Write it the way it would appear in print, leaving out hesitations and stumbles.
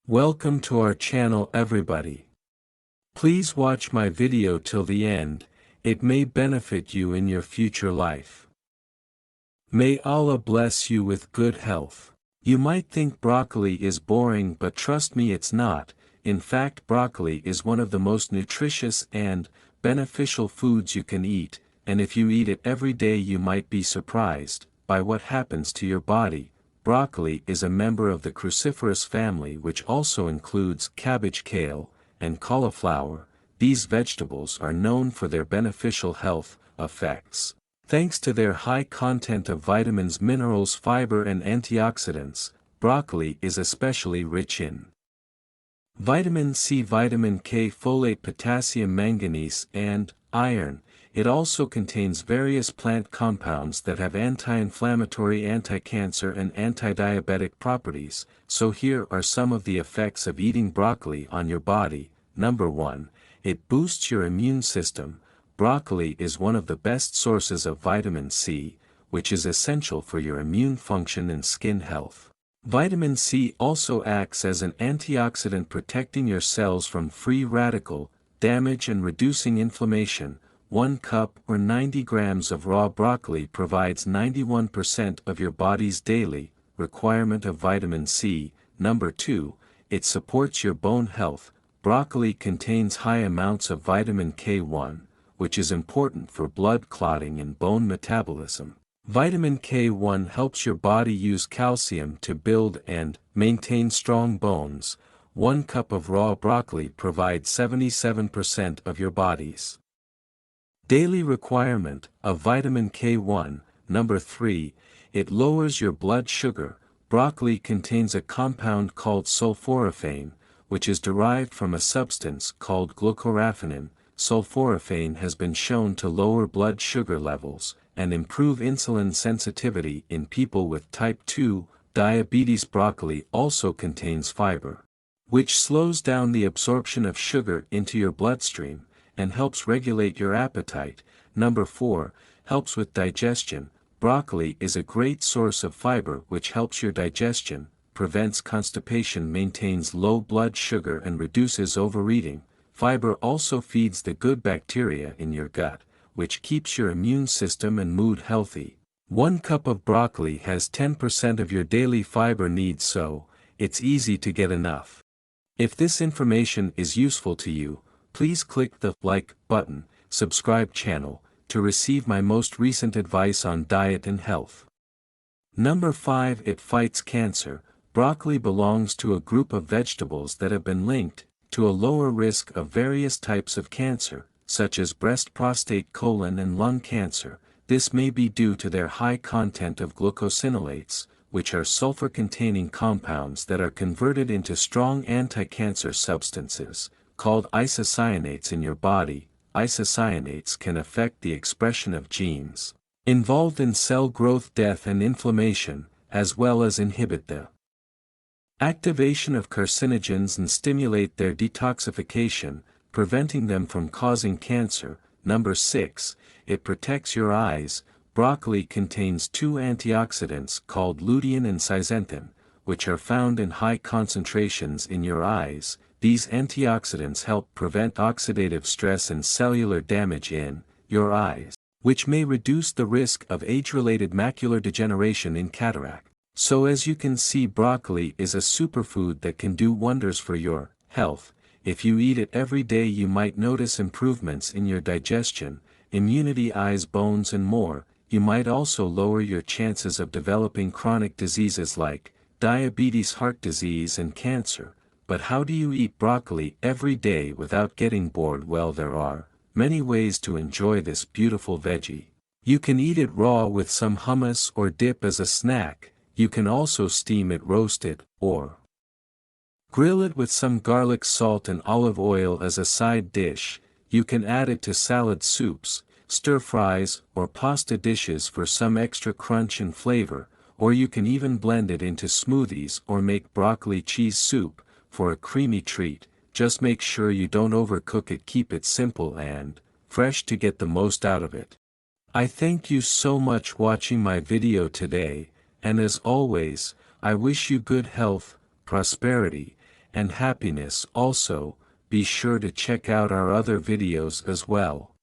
Welcome to our channel everybody. Please watch my video till the end, it may benefit you in your future life. May Allah bless you with good health. You might think broccoli is boring, but trust me, it's not. In fact, broccoli is one of the most nutritious and beneficial foods you can eat, and if you eat it every day you might be surprised by what happens to your body. Broccoli is a member of the cruciferous family, which also includes cabbage, kale, and cauliflower. These vegetables are known for their beneficial health effects. Thanks to their high content of vitamins, minerals, fiber and antioxidants, broccoli is especially rich in vitamin C, vitamin K, folate, potassium, manganese, and iron. It also contains various plant compounds that have anti-inflammatory, anti-cancer and anti-diabetic properties. So here are some of the effects of eating broccoli on your body. Number 1. It boosts your immune system. Broccoli is one of the best sources of vitamin C, which is essential for your immune function and skin health. Vitamin C also acts as an antioxidant, protecting your cells from free radical damage and reducing inflammation. 1 cup or 90 grams of raw broccoli provides 91% of your body's daily requirement of vitamin C. Number 2, it supports your bone health. Broccoli contains high amounts of vitamin K1, which is important for blood clotting and bone metabolism. Vitamin K1 helps your body use calcium to build and maintain strong bones. 1 cup of raw broccoli provides 77% of your body's daily requirement of vitamin K1. Number 3, it lowers your blood sugar. Broccoli contains a compound called sulforaphane, which is derived from a substance called glucoraphanin. Sulforaphane has been shown to lower blood sugar levels and improve insulin sensitivity in people with type 2 diabetes. Broccoli also contains fiber, which slows down the absorption of sugar into your bloodstream and helps regulate your appetite. Number 4, helps with digestion. Broccoli is a great source of fiber, which helps your digestion, prevents constipation, maintains low blood sugar and reduces overeating. Fiber also feeds the good bacteria in your gut, which keeps your immune system and mood healthy. 1 cup of broccoli has 10% of your daily fiber needs, so it's easy to get enough. If this information is useful to you, please click the like button, subscribe channel, to receive my most recent advice on diet and health. Number 5, it fights cancer. Broccoli belongs to a group of vegetables that have been linked to a lower risk of various types of cancer, such as breast, prostate, colon and lung cancer. This may be due to their high content of glucosinolates, which are sulfur-containing compounds that are converted into strong anti-cancer substances, called isocyanates in your body. Isocyanates can affect the expression of genes involved in cell growth, death and inflammation, as well as inhibit the activation of carcinogens and stimulate their detoxification, preventing them from causing cancer. Number 6, it protects your eyes. Broccoli contains 2 antioxidants called lutein and zeaxanthin, which are found in high concentrations in your eyes. These antioxidants help prevent oxidative stress and cellular damage in your eyes, which may reduce the risk of age-related macular degeneration and cataract. So as you can see, broccoli is a superfood that can do wonders for your health. If you eat it every day you might notice improvements in your digestion, immunity, eyes, bones and more. You might also lower your chances of developing chronic diseases like diabetes, heart disease and cancer. But how do you eat broccoli every day without getting bored? Well, there are many ways to enjoy this beautiful veggie. You can eat it raw with some hummus or dip as a snack. You can also steam it, roast it, or grill it with some garlic, salt and olive oil as a side dish. You can add it to salad, soups, stir fries or pasta dishes for some extra crunch and flavor, or you can even blend it into smoothies or make broccoli cheese soup for a creamy treat. Just make sure you don't overcook it. Keep it simple and fresh to get the most out of it. I thank you so much watching my video today, and as always, I wish you good health, prosperity, and happiness. Also, be sure to check out our other videos as well.